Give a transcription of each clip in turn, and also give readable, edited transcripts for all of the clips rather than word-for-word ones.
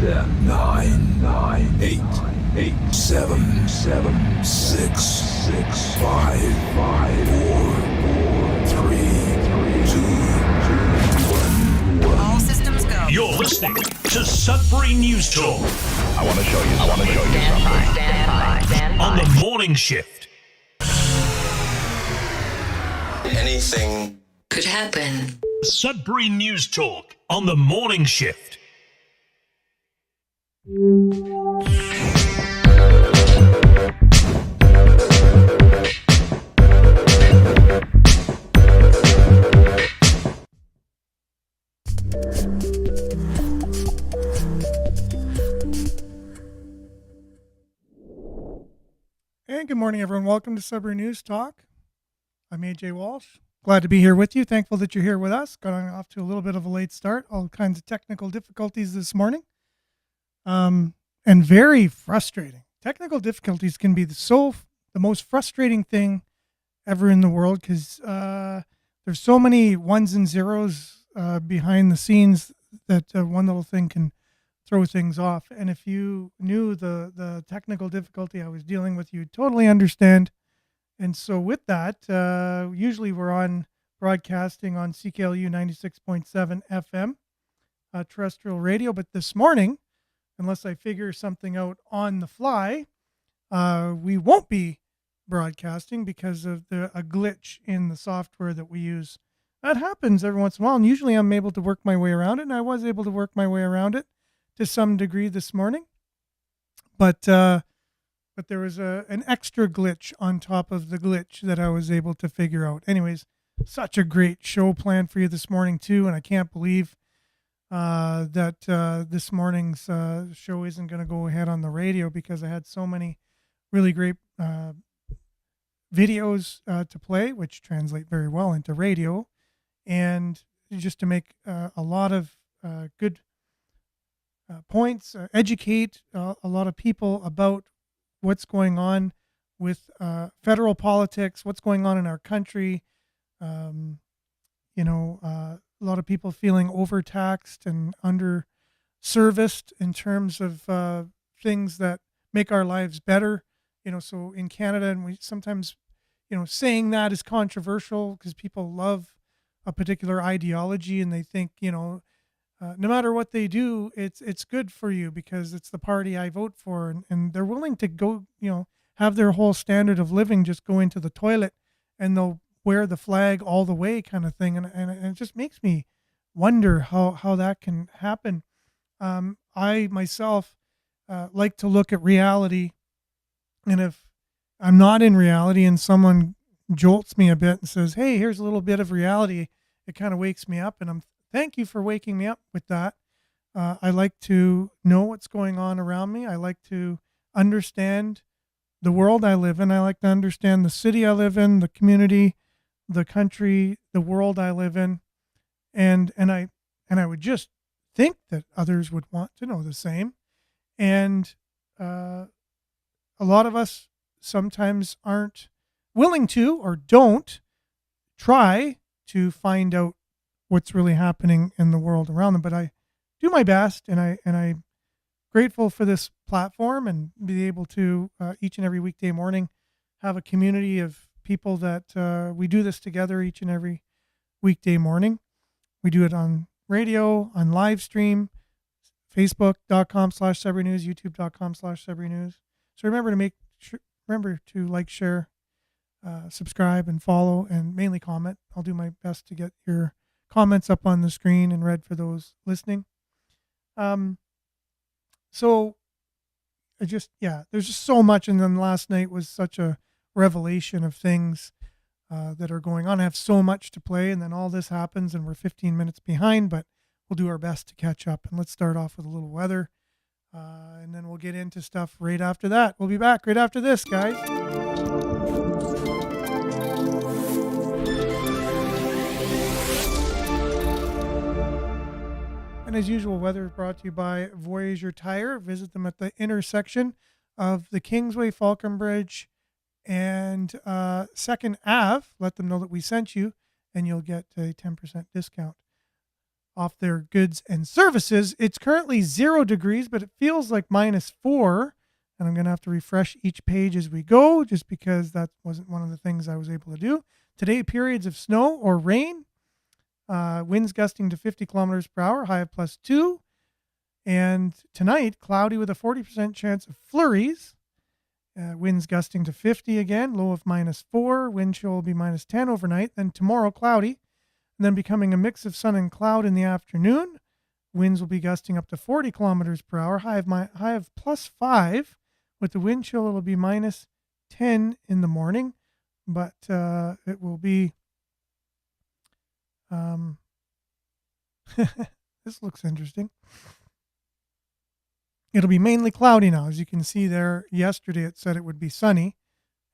10, 9, 8, 7, 6, 5, 4, 3, 2, 1. All systems go. You're listening to Sudbury News Talk. I want to show you something. Stand by. On the morning shift. Anything Could happen. Sudbury News Talk on the morning shift. And good morning, everyone. Welcome to Sudbury News Talk. I'm AJ Walsh. Glad to be here with you. Thankful that you're here with us. Got off to a little bit of a late start. All kinds of technical difficulties this morning. And very frustrating. Technical difficulties can be the most frustrating thing ever in the world because there's so many ones and zeros behind the scenes that one little thing can throw things off. And if you knew the technical difficulty I was dealing with, you'd totally understand. And so with that, usually we're on broadcasting on CKLU 96.7 FM, terrestrial radio. But this morning, unless I figure something out on the fly, we won't be broadcasting because of a glitch in the software that we use. That happens every once in a while, and usually I'm able to work my way around it, and I was able to work my way around it to some degree this morning. But there was an extra glitch on top of the glitch that I was able to figure out. Anyways, such a great show planned for you this morning, too, and I can't believe that this morning's show isn't going to go ahead on the radio because I had so many really great videos to play, which translate very well into radio, and just to make a lot of good points, educate a lot of people about what's going on with federal politics, what's going on in our country. A lot of people feeling overtaxed and underserviced in terms of things that make our lives better. So in Canada, and we sometimes, saying that is controversial because people love a particular ideology and they think, no matter what they do, it's good for you because it's the party I vote for. And they're willing to go, have their whole standard of living just go into the toilet and they'll wear the flag all the way kind of thing. And it just makes me wonder how that can happen. I myself like to look at reality. And if I'm not in reality and someone jolts me a bit and says, hey, here's a little bit of reality, it kind of wakes me up. And thank you for waking me up with that. I like to know what's going on around me. I like to understand the world I live in. I like to understand the city I live in, the community, the country, the world I live in. And I would just think that others would want to know the same. And a lot of us sometimes aren't willing to or don't try to find out what's really happening in the world around them. But I do my best, and I'm grateful for this platform and be able to each and every weekday morning have a community of people that we do this together each and every weekday morning. We do it on radio, on live stream, facebook.com/Sudbury News, youtube.com/Sudbury News. So remember to like, share, subscribe, and follow, and mainly comment. I'll do my best to get your comments up on the screen and read for those listening. So there's just so much. And then last night was such a revelation of things that are going on. I have so much to play, and then all this happens and we're 15 minutes behind, but we'll do our best to catch up. And let's start off with a little weather, and then we'll get into stuff right after that. We'll be back right after this, guys. And as usual, weather is brought to you by Voyager Tire. Visit them at the intersection of the Kingsway, Falconbridge, and 2nd Ave. Let them know that we sent you, and you'll get a 10% discount. off their goods and services. It's currently 0 degrees, but it feels like -4. And I'm going to have to refresh each page as we go, just because that wasn't one of the things I was able to do. Today, periods of snow or rain, winds gusting to 50 kilometers per hour, high of +2. And tonight, cloudy with a 40% chance of flurries. Winds gusting to 50 again, low of -4. Wind chill will be -10 overnight. Then tomorrow, cloudy, and then becoming a mix of sun and cloud in the afternoon. Winds will be gusting up to 40 kilometers per hour, high of +5. With the wind chill, it'll be -10 in the morning, but it will be. This looks interesting. It'll be mainly cloudy now. As you can see there, yesterday it said it would be sunny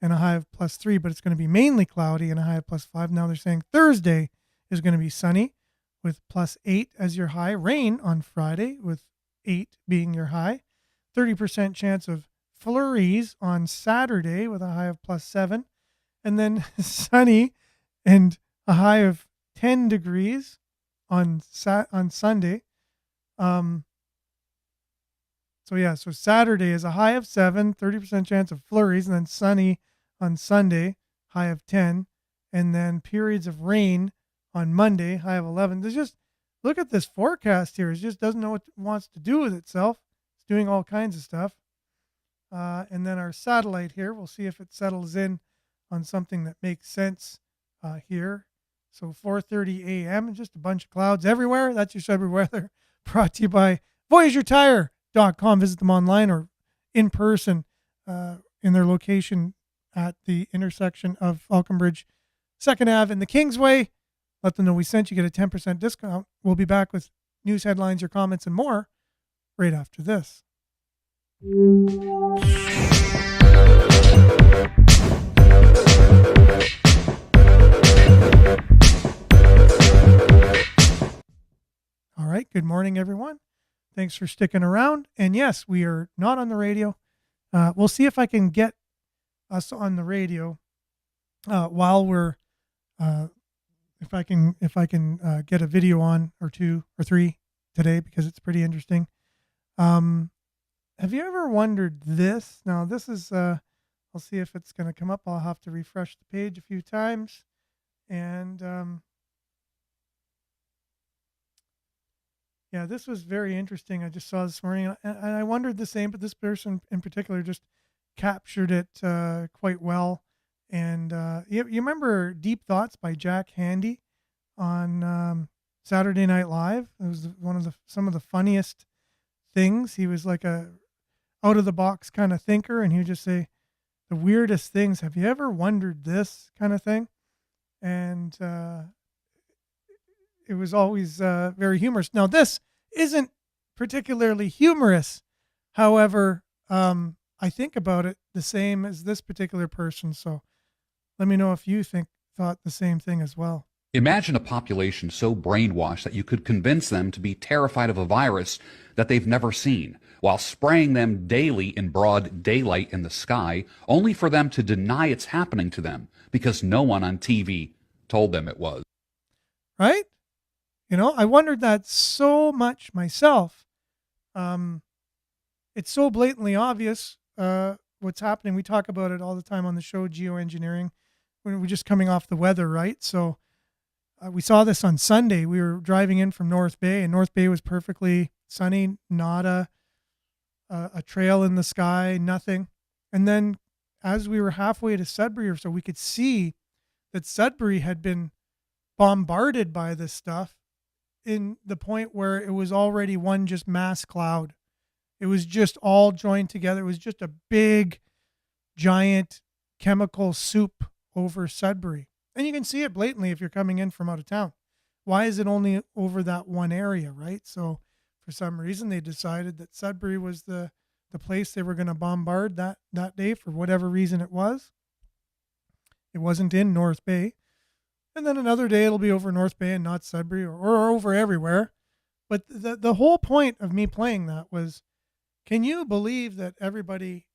and a high of +3, but it's going to be mainly cloudy and a high of +5. Now they're saying Thursday is going to be sunny with +8 as your high. Rain on Friday with 8 being your high. 30% chance of flurries on Saturday with a high of +7. And then sunny and a high of 10 degrees on Sunday. So Saturday is a high of 7, 30% chance of flurries, and then sunny on Sunday, high of 10, and then periods of rain on Monday, high of 11. There's just, look at this forecast here. It just doesn't know what it wants to do with itself. It's doing all kinds of stuff. And then our satellite here, we'll see if it settles in on something that makes sense here. So 4:30 a.m., just a bunch of clouds everywhere. That's your Sudbury weather, brought to you by VoyagerTire.com. Visit them online or in person in their location at the intersection of Falconbridge, 2nd Ave, and the Kingsway. Let them know we sent you. Get a 10% discount. We'll be back with news headlines, your comments, and more right after this. All right. Good morning, everyone. Thanks for sticking around. And yes, we are not on the radio. We'll see if I can get us on the radio while we're, if I can get a video on or 2 or 3 today, because it's pretty interesting. Have you ever wondered this? Now, this is, I'll see if it's going to come up. I'll have to refresh the page a few times. And yeah, this was very interesting. I just saw this morning, and I wondered the same, but this person in particular just captured it quite well. And you remember Deep Thoughts by Jack Handy on Saturday Night Live? It was some of the funniest things. He was like a out of the box kind of thinker, and he would just say the weirdest things. Have you ever wondered this kind of thing? And it was always very humorous. Now, this isn't particularly humorous. However, I think about it the same as this particular person. So let me know if you thought the same thing as well. Imagine a population so brainwashed that you could convince them to be terrified of a virus that they've never seen, while spraying them daily in broad daylight in the sky, only for them to deny it's happening to them because no one on TV told them it was. Right? You know, I wondered that so much myself. It's so blatantly obvious what's happening. We talk about it all the time on the show, geoengineering, when we're just coming off the weather, right? So we saw this on Sunday. We were driving in from North Bay, and North Bay was perfectly sunny, not a trail in the sky, nothing. And then as we were halfway to Sudbury or so, we could see that Sudbury had been bombarded by this stuff in the point where it was already one just mass cloud. It was just all joined together. It was just a big, giant chemical soup over Sudbury. And you can see it blatantly if you're coming in from out of town. Why is it only over that one area, right? So for some reason, they decided that Sudbury was the place they were going to bombard that day for whatever reason it was. It wasn't in North Bay. And then another day it'll be over North Bay and not Sudbury or over everywhere. But the whole point of me playing that was, can you believe that everybody,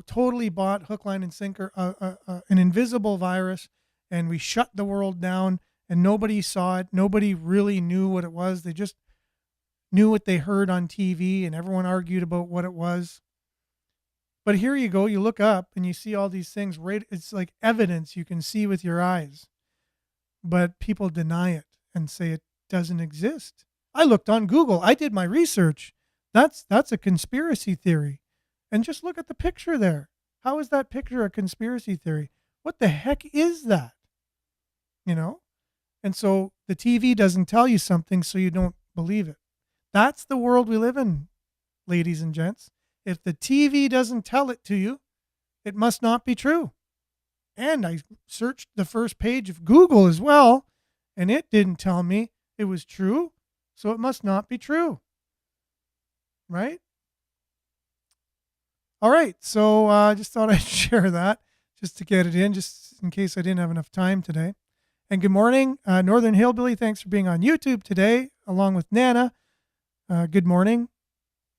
totally bought hook, line, and sinker an invisible virus, and we shut the world down, and nobody saw it. Nobody really knew what it was. They just knew what they heard on TV, and everyone argued about what it was. But here you go, you look up and you see all these things, right? It's like evidence you can see with your eyes, but people deny it and say it doesn't exist. I looked on Google. I did my research. That's a conspiracy theory. And just look at the picture there. How is that picture a conspiracy theory? What the heck is that? You know? And so the TV doesn't tell you something, so you don't believe it. That's the world we live in, ladies and gents. If the TV doesn't tell it to you, it must not be true. And I searched the first page of Google as well, and it didn't tell me it was true, so it must not be true. Right? All right, so I just thought I'd share that just to get it in, just in case I didn't have enough time today. And good morning, Northern Hillbilly. Thanks for being on YouTube today, along with Nana. Good morning.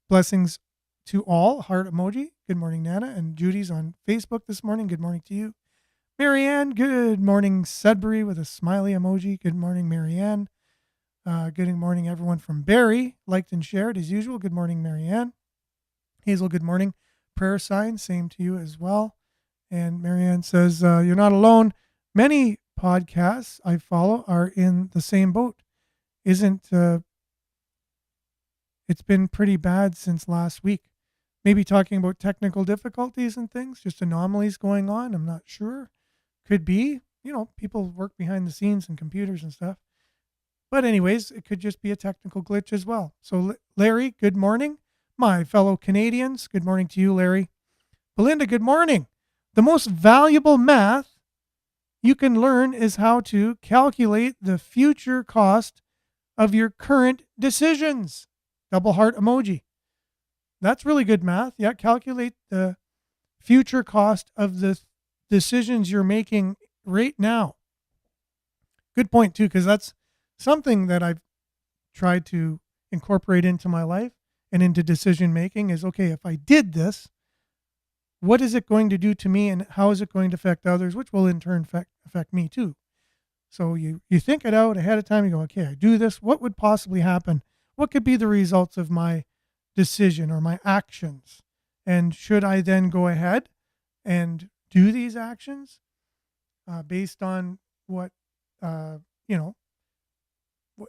Blessings to all. Heart emoji. Good morning, Nana. And Judy's on Facebook this morning. Good morning to you. Marianne, good morning, Sudbury, with a smiley emoji. Good morning, Marianne. Good morning, everyone from Barrie. Liked and shared as usual. Good morning, Marianne. Hazel, good morning. Prayer sign, same to you as well. And Marianne says, you're not alone. Many podcasts I follow are in the same boat. It's been pretty bad since last week. Maybe talking about technical difficulties and things, just anomalies going on. I'm not sure. Could be, people work behind the scenes and computers and stuff. But anyways, it could just be a technical glitch as well. So Larry, good morning. My fellow Canadians, good morning to you, Larry. Belinda, good morning. The most valuable math you can learn is how to calculate the future cost of your current decisions. Double heart emoji. That's really good math. Yeah, calculate the future cost of the decisions you're making right now. Good point, too, because that's something that I've tried to incorporate into my life and into decision making is, okay, if I did this, what is it going to do to me and how is it going to affect others, which will in turn affect me too. So you think it out ahead of time. You go, okay, I do this. What would possibly happen? What could be the results of my decision or my actions? And should I then go ahead and do these actions based on what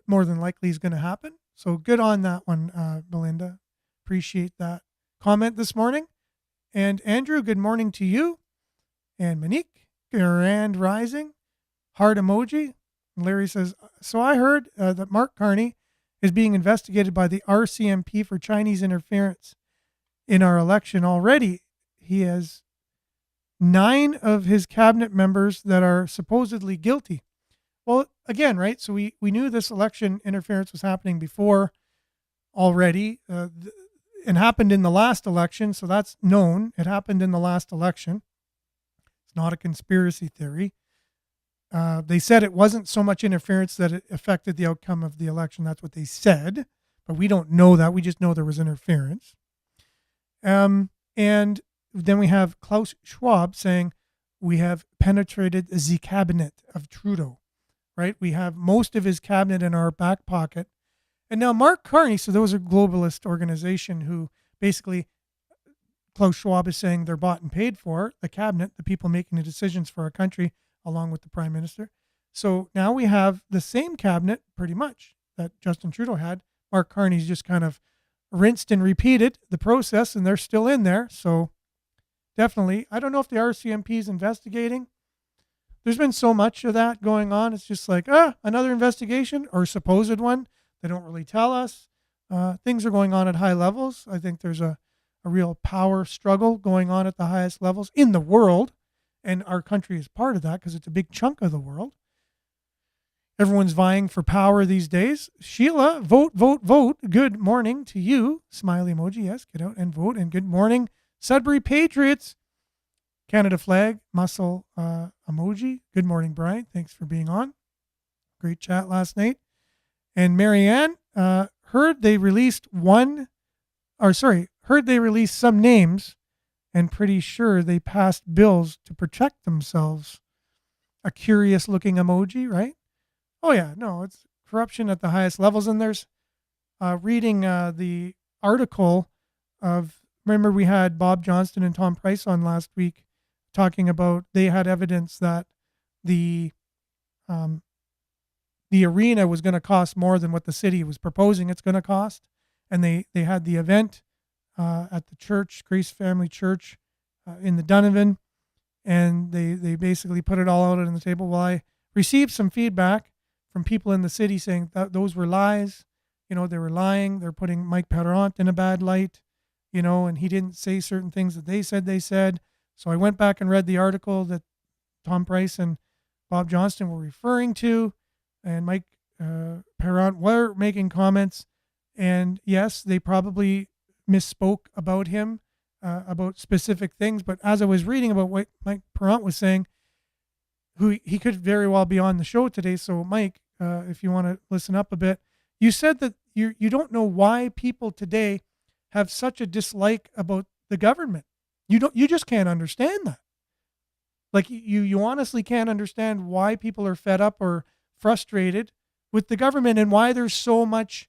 more than likely is going to happen? So good on that one, Belinda. Appreciate that comment this morning. And Andrew, good morning to you. And Monique, grand rising. Heart emoji. And Larry says, so I heard that Mark Carney is being investigated by the RCMP for Chinese interference in our election already. He has 9 of his cabinet members that are supposedly guilty. Well, again, right? So we knew this election interference was happening before already. It happened in the last election, so that's known. It happened in the last election. It's not a conspiracy theory. They said it wasn't so much interference that it affected the outcome of the election. That's what they said, but we don't know that. We just know there was interference. And then we have Klaus Schwab saying we have penetrated the cabinet of Trudeau, right? We have most of his cabinet in our back pocket. And now Mark Carney, so those are globalist organization who basically Klaus Schwab is saying they're bought and paid for, the cabinet, the people making the decisions for our country, along with the prime minister. So now we have the same cabinet pretty much that Justin Trudeau had. Mark Carney's just kind of rinsed and repeated the process and they're still in there. So definitely, I don't know if the RCMP is investigating. There's been so much of that going on. It's just like, another investigation or supposed one. They don't really tell us. Things are going on at high levels. I think there's a real power struggle going on at the highest levels in the world. And our country is part of that because it's a big chunk of the world. Everyone's vying for power these days. Sheila, vote, vote, vote. Good morning to you. Smiley emoji. Yes, get out and vote. And good morning, Sudbury Patriots. Canada flag, muscle emoji. Good morning, Brian. Thanks for being on. Great chat last night. And Marianne, heard they released some names and pretty sure they passed bills to protect themselves. A curious looking emoji, right? Oh yeah, no, it's corruption at the highest levels. And there's reading the article of, remember we had Bob Johnston and Tom Price on last week talking about they had evidence that the arena was going to cost more than what the city was proposing it's going to cost. And they had the event at the church, Grace Family Church in the Donovan, and they basically put it all out on the table. Well, I received some feedback from people in the city saying that those were lies. You know, they were lying. They're putting Mike Parent in a bad light, you know, and he didn't say certain things that they said. So I went back and read the article that Tom Price and Bob Johnston were referring to, and Mike Parent were making comments. And yes, they probably misspoke about him, about specific things. But as I was reading about what Mike Parent was saying, who he could very well be on the show today. So Mike, if you want to listen up a bit, you said that you don't know why people today have such a dislike about the government. You just can't understand that. Like you honestly can't understand why people are fed up or frustrated with the government, and why there's so much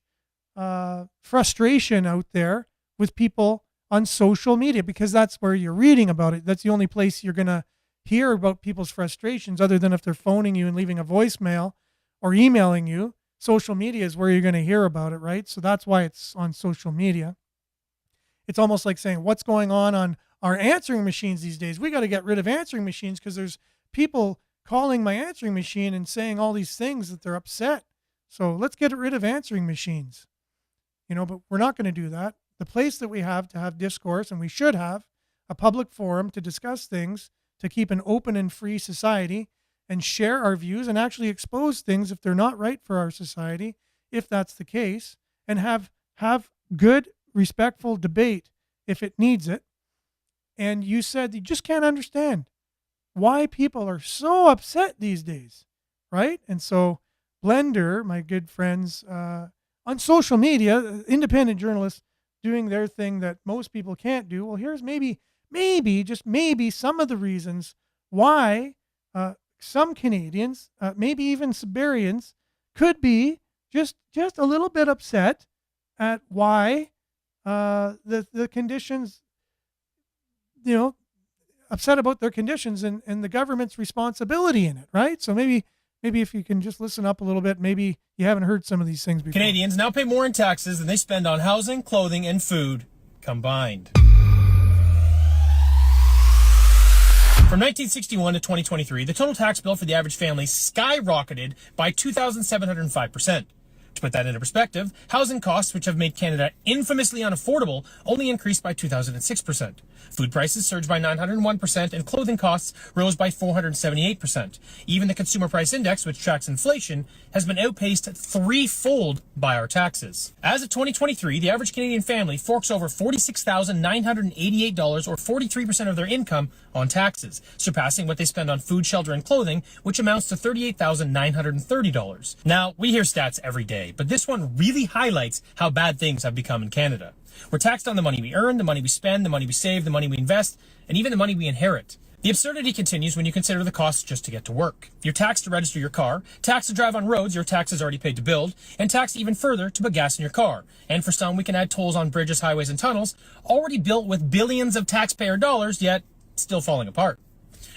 frustration out there with people on social media, because that's where you're reading about it. That's the only place you're going to hear about people's frustrations, other than if they're phoning you and leaving a voicemail or emailing you. Social media is where you're going to hear about it, right? So that's why it's on social media. It's almost like saying, what's going on our answering machines these days? We got to get rid of answering machines because there's people calling my answering machine and saying all these things that they're upset. So let's get rid of answering machines. You know, but we're not going to do that. The place that we have to have discourse, and we should have a public forum to discuss things, to keep an open and free society and share our views and actually expose things if they're not right for our society, if that's the case, and have good, respectful debate if it needs it. And you said you just can't understand why people are so upset these days, right? And so Blender, my good friends, on social media, independent journalists doing their thing that most people can't do. Well, here's maybe, just maybe some of the reasons why some Canadians, maybe even Sudburyans, could be just a little bit upset at why the conditions, you know, upset about their conditions and the government's responsibility in it, right? So maybe if you can just listen up a little bit, maybe you haven't heard some of these things before. Canadians now pay more in taxes than they spend on housing, clothing, and food combined. From 1961 to 2023, the total tax bill for the average family skyrocketed by 2,705%. To put that into perspective, housing costs, which have made Canada infamously unaffordable, only increased by 2,006%. Food prices surged by 901%, and clothing costs rose by 478%. Even the Consumer Price Index, which tracks inflation, has been outpaced threefold by our taxes. As of 2023, the average Canadian family forks over $46,988, or 43% of their income, on taxes, surpassing what they spend on food, shelter, and clothing, which amounts to $38,930. Now, we hear stats every day, but this one really highlights how bad things have become in Canada. We're taxed on the money we earn, the money we spend, the money we save, the money we invest, and even the money we inherit. The absurdity continues when you consider the costs just to get to work. You're taxed to register your car, taxed to drive on roads your taxes already paid to build, and taxed even further to put gas in your car. And for some, we can add tolls on bridges, highways, and tunnels, already built with billions of taxpayer dollars, yet still falling apart.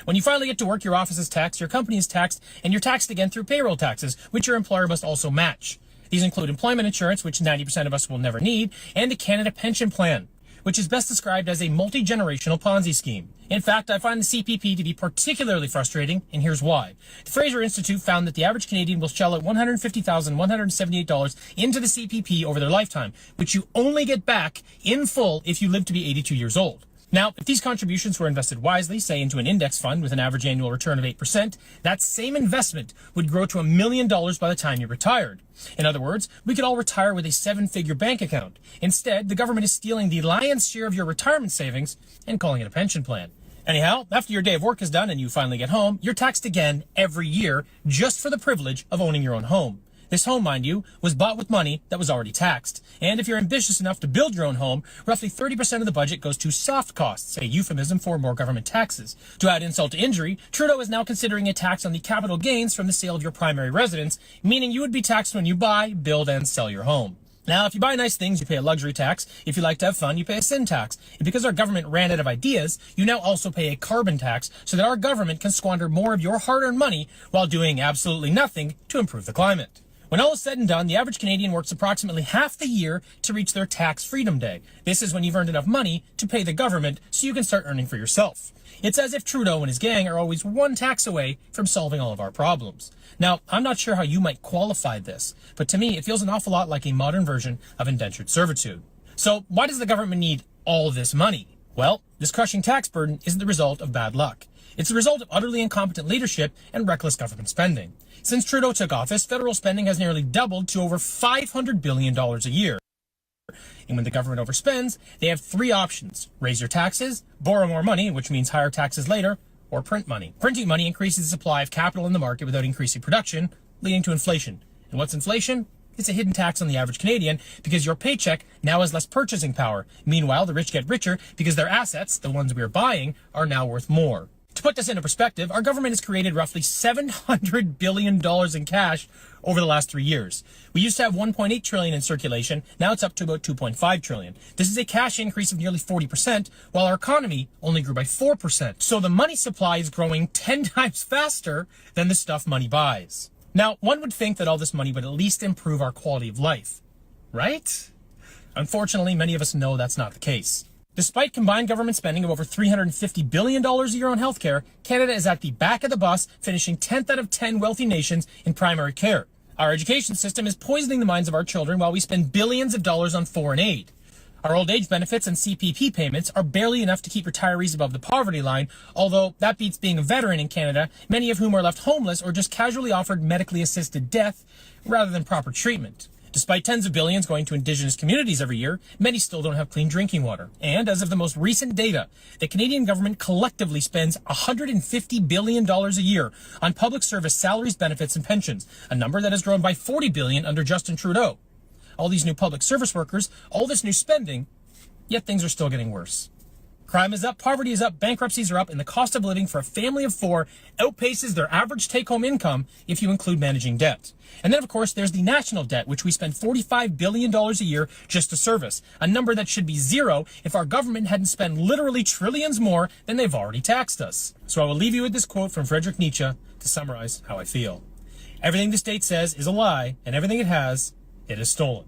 When you finally get to work, your office is taxed, your company is taxed, and you're taxed again through payroll taxes, which your employer must also match. These include employment insurance, which 90% of us will never need, and the Canada Pension Plan, which is best described as a multi-generational Ponzi scheme. In fact, I find the CPP to be particularly frustrating, and here's why. The Fraser Institute found that the average Canadian will shell out $150,178 into the CPP over their lifetime, which you only get back in full if you live to be 82 years old. Now, if these contributions were invested wisely, say into an index fund with an average annual return of 8%, that same investment would grow to $1 million by the time you're retired. In other words, we could all retire with a 7-figure bank account. Instead, the government is stealing the lion's share of your retirement savings and calling it a pension plan. Anyhow, after your day of work is done and you finally get home, you're taxed again every year just for the privilege of owning your own home. This home, mind you, was bought with money that was already taxed. And if you're ambitious enough to build your own home, roughly 30% of the budget goes to soft costs, a euphemism for more government taxes. To add insult to injury, Trudeau is now considering a tax on the capital gains from the sale of your primary residence, meaning you would be taxed when you buy, build, and sell your home. Now, if you buy nice things, you pay a luxury tax. If you like to have fun, you pay a sin tax. And because our government ran out of ideas, you now also pay a carbon tax so that our government can squander more of your hard-earned money while doing absolutely nothing to improve the climate. When all is said and done, the average Canadian works approximately half the year to reach their tax freedom day. This is when you've earned enough money to pay the government so you can start earning for yourself. It's as if Trudeau and his gang are always one tax away from solving all of our problems. Now, I'm not sure how you might qualify this, but to me, it feels an awful lot like a modern version of indentured servitude. So why does the government need all this money? Well, this crushing tax burden isn't the result of bad luck. It's the result of utterly incompetent leadership and reckless government spending. Since Trudeau took office, federal spending has nearly doubled to over $500 billion a year. And when the government overspends, they have three options: raise your taxes, borrow more money, which means higher taxes later, or print money. Printing money increases the supply of capital in the market without increasing production, leading to inflation. And what's inflation? It's a hidden tax on the average Canadian because your paycheck now has less purchasing power. Meanwhile, the rich get richer because their assets, the ones we're buying, are now worth more. To put this into perspective, our government has created roughly $700 billion in cash over the last 3 years. We used to have $1.8 trillion in circulation. Now it's up to about $2.5 trillion. This is a cash increase of nearly 40%, while our economy only grew by 4%. So the money supply is growing 10 times faster than the stuff money buys. Now, one would think that all this money would at least improve our quality of life, right? Unfortunately, many of us know that's not the case. Despite combined government spending of over $350 billion a year on healthcare, Canada is at the back of the bus, finishing 10th out of 10 wealthy nations in primary care. Our education system is poisoning the minds of our children while we spend billions of dollars on foreign aid. Our old age benefits and CPP payments are barely enough to keep retirees above the poverty line, although that beats being a veteran in Canada, many of whom are left homeless or just casually offered medically assisted death rather than proper treatment. Despite tens of billions going to Indigenous communities every year, many still don't have clean drinking water. And as of the most recent data, the Canadian government collectively spends $150 billion a year on public service salaries, benefits, and pensions, a number that has grown by $40 billion under Justin Trudeau. All these new public service workers, all this new spending, yet things are still getting worse. Crime is up, poverty is up, bankruptcies are up, and the cost of living for a family of four outpaces their average take-home income if you include managing debt. And then, of course, there's the national debt, which we spend $45 billion a year just to service, a number that should be zero if our government hadn't spent literally trillions more than they've already taxed us. So I will leave you with this quote from Friedrich Nietzsche to summarize how I feel. Everything the state says is a lie, and everything it has, it is stolen.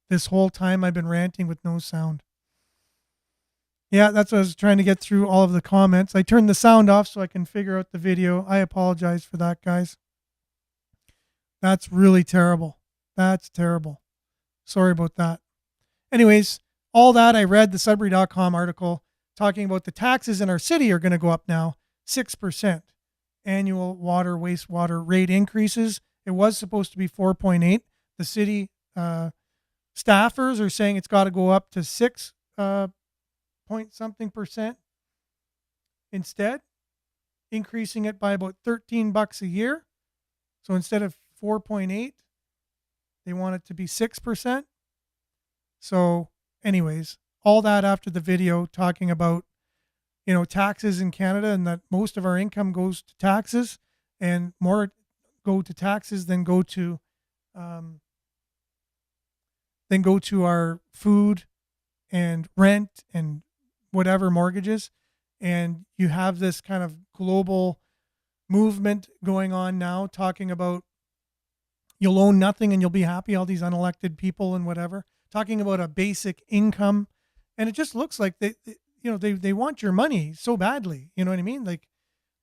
this whole time I've been ranting with no sound. Yeah, that's what I was trying to get through all of the comments. I turned the sound off so I can figure out the video. I apologize for that, guys. That's really terrible. That's terrible. Sorry about that. Anyways, all that I read the Sudbury.com article talking about the taxes in our city are going to go up now 6%. Annual water, wastewater rate increases. It was supposed to be 4.8. The city staffers are saying it's got to go up to 6 point something percent instead, increasing it by about $13 a year. So instead of 4.8, they want it to be 6%. So anyways, all that after the video talking about, taxes in Canada, and that most of our income goes to taxes, and more go to taxes than go to our food and rent and whatever mortgages. And you have this kind of global movement going on now talking about you'll own nothing and you'll be happy, all these unelected people and whatever, talking about a basic income. And it just looks like they want your money so badly. You know what I mean? Like,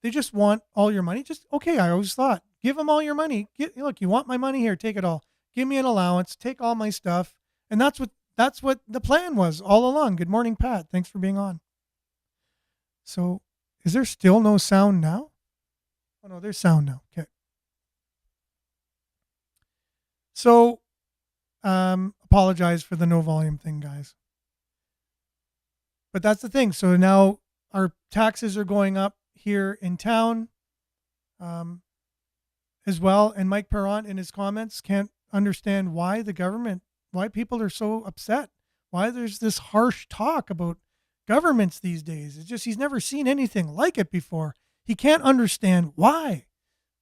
they just want all your money. Just, okay, I always thought, give them all your money. Look, you want my money? Here, take it all. Give me an allowance. Take all my stuff. And that's what the plan was all along. Good morning, Pat. Thanks for being on. So, is there still no sound now? Oh, no, there's sound now. Okay. So, apologize for the no volume thing, guys. But that's the thing. So now our taxes are going up here in town as well. And Mike Perront in his comments can't understand why people are so upset, why there's this harsh talk about governments these days. It's just, he's never seen anything like it before. He can't understand why.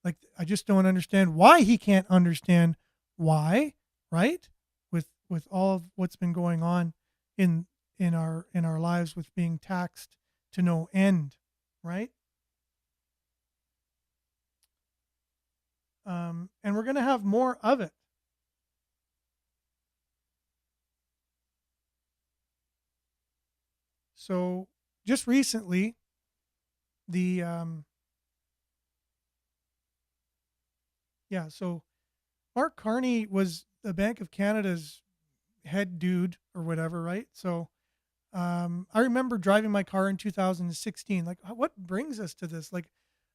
Like, I just don't understand why he can't understand why, right? With all of what's been going on in our lives with being taxed to no end, right? And we're going to have more of it. So just recently, so Mark Carney was the Bank of Canada's head dude or whatever, right? So I remember driving my car in 2016. Like, what brings us to this? Like,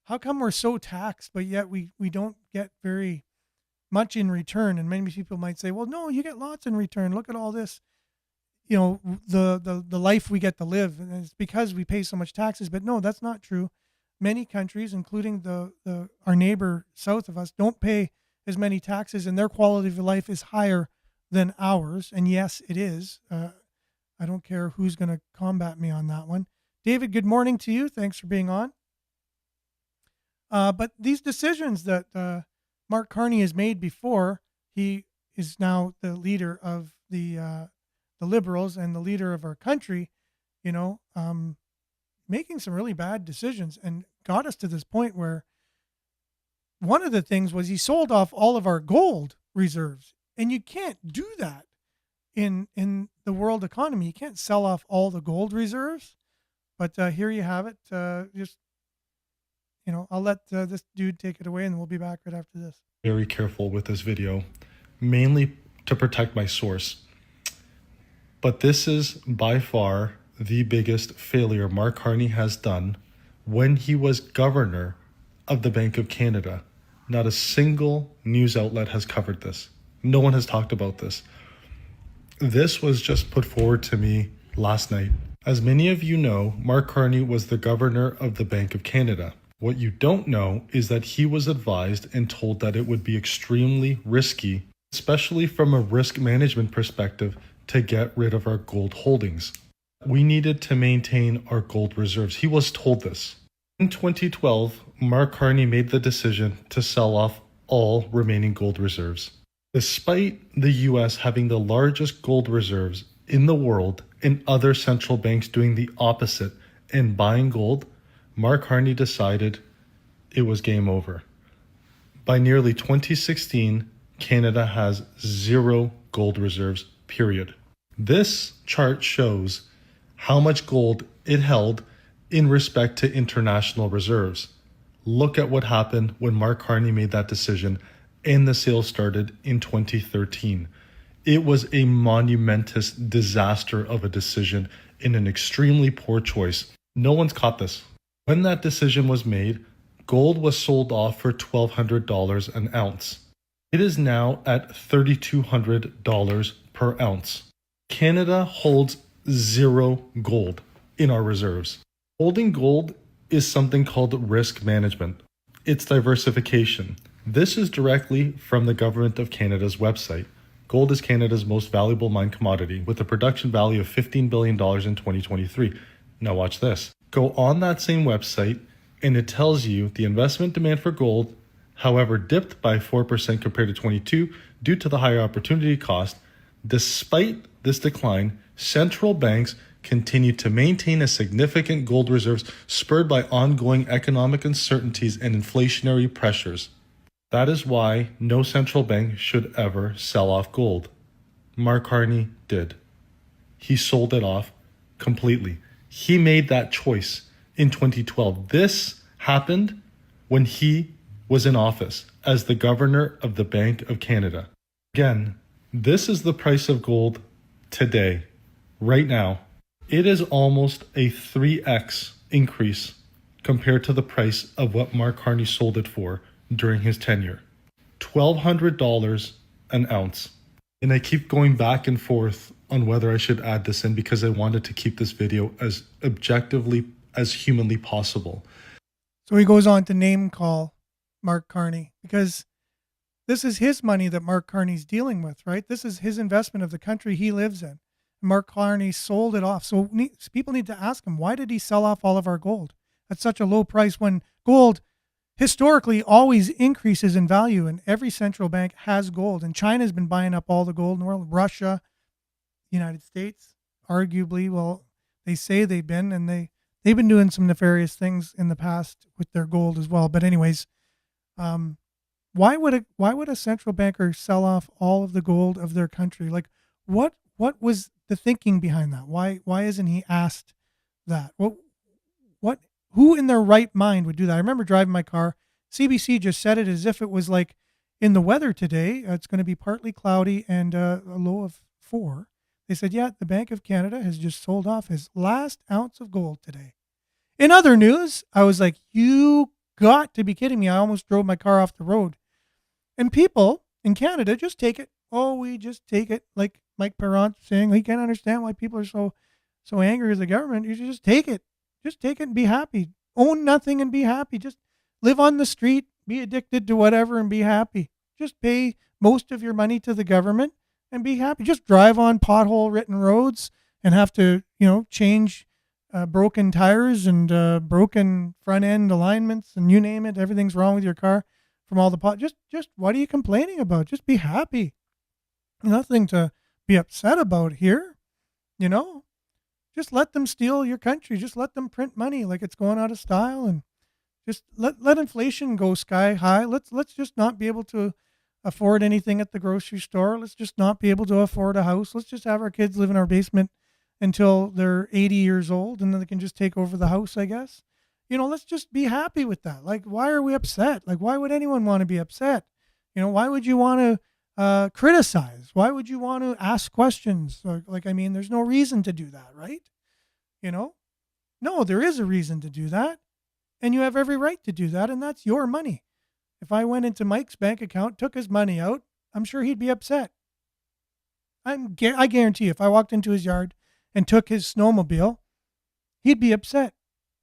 how come we're so taxed, but yet we don't get very much in return? And many people might say, well, no, you get lots in return. Look at all this, the life we get to live. And it's because we pay so much taxes. But no, that's not true. Many countries, including our neighbor south of us, don't pay as many taxes, and their quality of life is higher than ours. And yes, it is. I don't care who's going to combat me on that one. David, good morning to you. Thanks for being on. But these decisions that Mark Carney has made before, he is now the leader of the Liberals and the leader of our country, making some really bad decisions, and got us to this point where one of the things was he sold off all of our gold reserves. And you can't do that in the world economy. You can't sell off all the gold reserves. But here you have it. I'll let this dude take it away, and we'll be back right after this. Very careful with this video, mainly to protect my source. But this is by far the biggest failure Mark Carney has done when he was governor of the Bank of Canada. Not a single news outlet has covered this. No one has talked about this. This was just put forward to me last night. As many of you know, Mark Carney was the governor of the Bank of Canada. What you don't know is that he was advised and told that it would be extremely risky, especially from a risk management perspective, to get rid of our gold holdings. We needed to maintain our gold reserves. He was told this. In 2012, Mark Carney made the decision to sell off all remaining gold reserves. Despite the US having the largest gold reserves in the world and other central banks doing the opposite and buying gold, Mark Carney decided it was game over. By nearly 2016, Canada has 0 gold reserves period. This chart shows how much gold it held in respect to international reserves. Look at what happened when Mark Carney made that decision and the sale started in 2013. It was a monumentous disaster of a decision and an extremely poor choice. No one's caught this. When that decision was made, gold was sold off for $1,200 an ounce. It is now at $3,200 per ounce. Canada holds zero gold in our reserves. Holding gold is something called risk management. It's diversification. This is directly from the Government of Canada's website. Gold is Canada's most valuable mined commodity, with a production value of $15 billion in 2023. Now watch this. Go on that same website, and it tells you the investment demand for gold, however, dipped by 4% compared to 22 due to the higher opportunity cost. Despite this decline, central banks continue to maintain a significant gold reserves spurred by ongoing economic uncertainties and inflationary pressures. That is why no central bank should ever sell off gold. Mark Carney did. He sold it off completely. He made that choice in 2012. This happened when he was in office as the governor of the Bank of Canada. Again, this is the price of gold today, right now. It is almost a 3x increase compared to the price of what Mark Carney sold it for during his tenure. $1,200 an ounce. And I keep going back and forth on whether I should add this in because I wanted to keep this video as objectively as humanly possible. So he goes on to name call Mark Carney because this is his money that Mark Carney's dealing with, right? This is his investment of the country he lives in. Mark Carney sold it off. So people need to ask him, why did he sell off all of our gold at such a low price when gold historically always increases in value and every central bank has gold? And China's been buying up all the gold in the world. Russia, United States, arguably, well, they say they've been, and they've been doing some nefarious things in the past with their gold as well. But anyways, why would a central banker sell off all of the gold of their country? Like, what was the thinking behind that? Why isn't he asked that? Who in their right mind would do that? I remember driving my car. CBC just said it as if it was like in the weather today. It's going to be partly cloudy and a low of 4. They said, yeah, the Bank of Canada has just sold off his last ounce of gold today. In other news, I was like, you got to be kidding me. I almost drove my car off the road. And people in Canada just take it. Oh, we just take it. Like Mike Perrant saying, he can't understand why people are so angry with the government. You should just take it. Just take it and be happy. Own nothing and be happy. Just live on the street, be addicted to whatever and be happy. Just pay most of your money to the government and be happy. Just drive on pothole-ridden roads and have to, change broken tires and broken front-end alignments and you name it. Everything's wrong with your car from all the pot. Just what are you complaining about? Just be happy. Nothing to be upset about here, Just let them steal your country. Just let them print money like it's going out of style, and just let inflation go sky high. Let's just not be able to afford anything at the grocery store. Let's just not be able to afford a house. Let's just have our kids live in our basement until they're 80 years old, and then they can just take over the house, I guess. Let's just be happy with that. Like, why are we upset? Like, why would anyone want to be upset? Why would you want to criticize? Why would you want to ask questions? There's no reason to do that, right? No, there is a reason to do that. And you have every right to do that. And that's your money. If I went into Mike's bank account, took his money out, I'm sure he'd be upset. I guarantee you, if I walked into his yard and took his snowmobile, he'd be upset.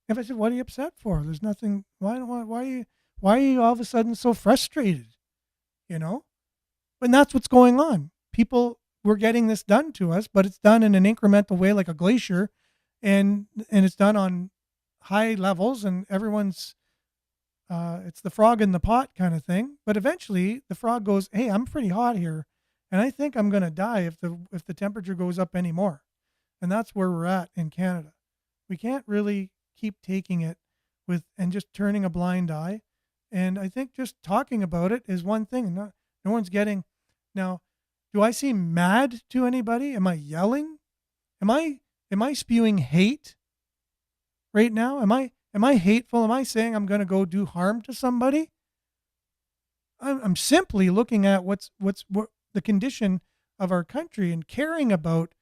If I said, what are you upset for? There's nothing. Why are you all of a sudden so frustrated? And that's what's going on. People were getting this done to us, but it's done in an incremental way, like a glacier, and it's done on high levels, and everyone's it's the frog in the pot kind of thing. But eventually, the frog goes, "Hey, I'm pretty hot here, and I think I'm going to die if the temperature goes up anymore." And that's where we're at in Canada. We can't really keep taking it and just turning a blind eye. And I think just talking about it is one thing. No one's getting. Now, Do I seem mad to anybody? Am I yelling? Am I spewing hate right now? Am I hateful? Am I saying I'm going to go do harm to somebody? I'm simply looking at what the condition of our country and caring about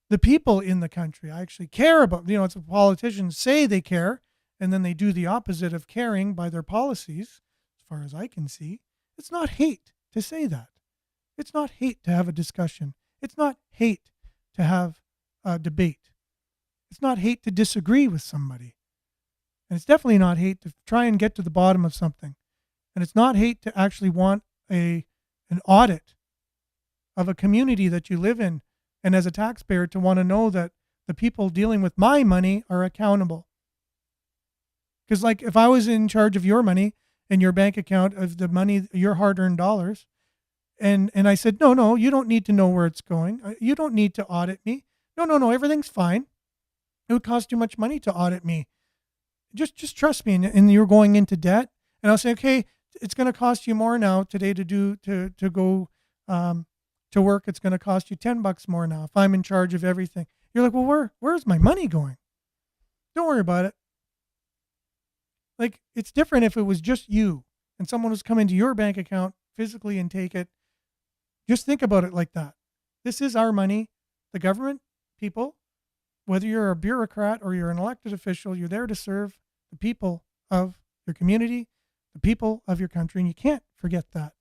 the people in the country. I actually care about, it's what politicians say they care, and then they do the opposite of caring by their policies, as far as I can see. It's not hate to say that. It's not hate to have a discussion. It's not hate to have a debate. It's not hate to disagree with somebody. And it's definitely not hate to try and get to the bottom of something. And it's not hate to actually want an audit of a community that you live in, and as a taxpayer to want to know that the people dealing with my money are accountable. Because like if I was in charge of your money and your bank account, of the money, your hard-earned dollars, and I said, no, you don't need to know where it's going. You don't need to audit me. No, everything's fine. It would cost too much money to audit me. Just trust me. And you're going into debt. And I'll say, okay, it's going to cost you more now today to go to work. It's going to cost you $10 more now if I'm in charge of everything. You're like, well, where's my money going? Don't worry about it. Like, it's different if it was just you and someone was come into your bank account physically and take it. Just think about it like that. This is our money. The government, people, whether you're a bureaucrat or you're an elected official, you're there to serve the people of your community, the people of your country, and you can't forget that.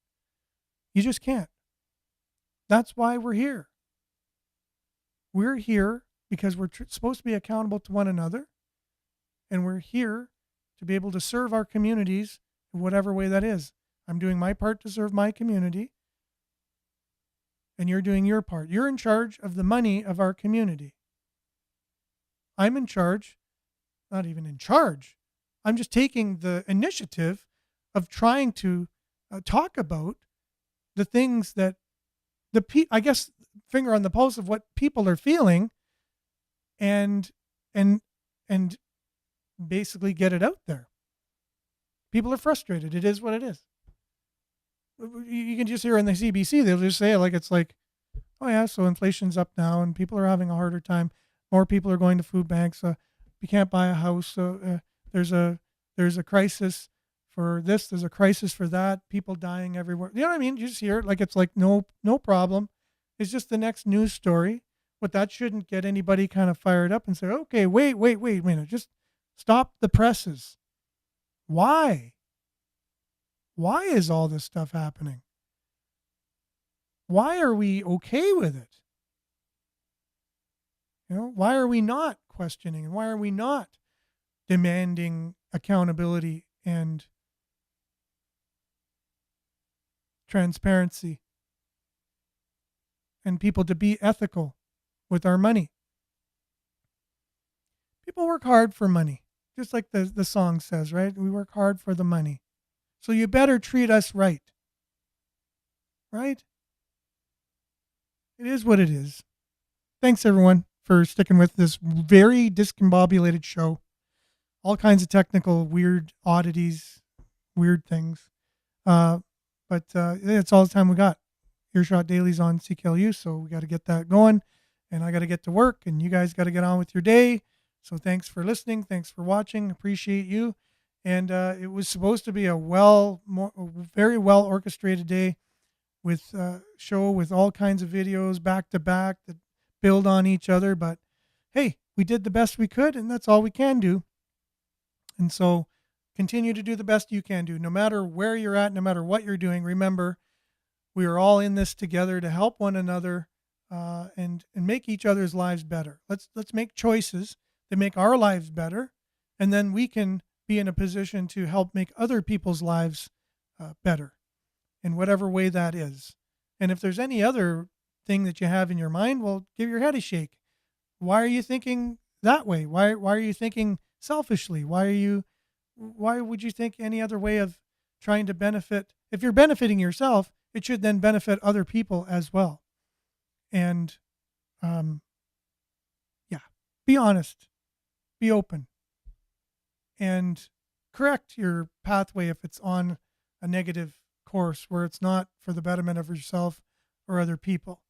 You just can't. That's why we're here. We're here because we're supposed to be accountable to one another, and we're here to be able to serve our communities in whatever way that is. I'm doing my part to serve my community, and you're doing your part. You're in charge of the money of our community. I'm in charge, not even in charge. I'm just taking the initiative of trying to talk about the things that I guess, finger on the pulse of what people are feeling, and basically get it out there. People are frustrated. It is what it is. You can just hear in the CBC, they'll just say it like, it's like, oh yeah, so inflation's up now and people are having a harder time. More people are going to food banks. You can't buy a house. There's a crisis for this. There's a crisis for that. People dying everywhere. You know what I mean? You just hear it like it's like no problem. It's just the next news story. But that shouldn't get anybody kind of fired up and say, okay, wait a minute. Just stop the presses. Why? Why is all this stuff happening? Why are we okay with it? Why are we not questioning, and why are we not demanding accountability and transparency and people to be ethical with our money? People work hard for money, just like the song says, right? We work hard for the money. So you better treat us right. Right? It is what it is. Thanks, everyone, for sticking with this very discombobulated show. All kinds of technical, weird oddities, weird things. But it's all the time we got. Earshot Daily's on CKLU, so we got to get that going. And I got to get to work, and you guys got to get on with your day. So thanks for listening. Thanks for watching. Appreciate you. And it was supposed to be a very well orchestrated day with show with all kinds of videos back to back that build on each other. But hey, we did the best we could, and that's all we can do. And so continue to do the best you can do, no matter where you're at, no matter what you're doing. Remember, we are all in this together to help one another and make each other's lives better. Let's make choices that make our lives better, and then we can be in a position to help make other people's lives better in whatever way that is. And if there's any other thing that you have in your mind, well, give your head a shake. Why are you thinking that way? Why are you thinking selfishly? Why would you think any other way of trying to benefit? If you're benefiting yourself, it should then benefit other people as well. And be honest, be open, and correct your pathway if it's on a negative course where it's not for the betterment of yourself or other people.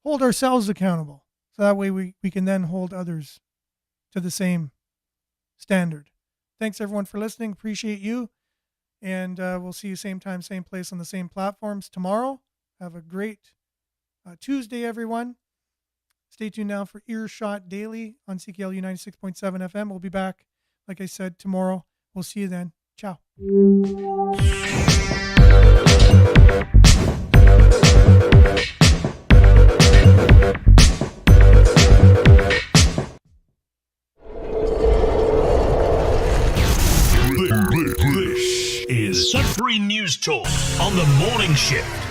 Hold ourselves accountable. So that way we can then hold others to the same standard. Thanks everyone for listening. Appreciate you. And we'll see you same time, same place on the same platforms tomorrow. Have a great Tuesday, everyone. Stay tuned now for Earshot Daily on CKLU 96.7 FM. We'll be back, like I said, tomorrow. We'll see you then. Ciao. This is Sudbury News Talk on the morning shift.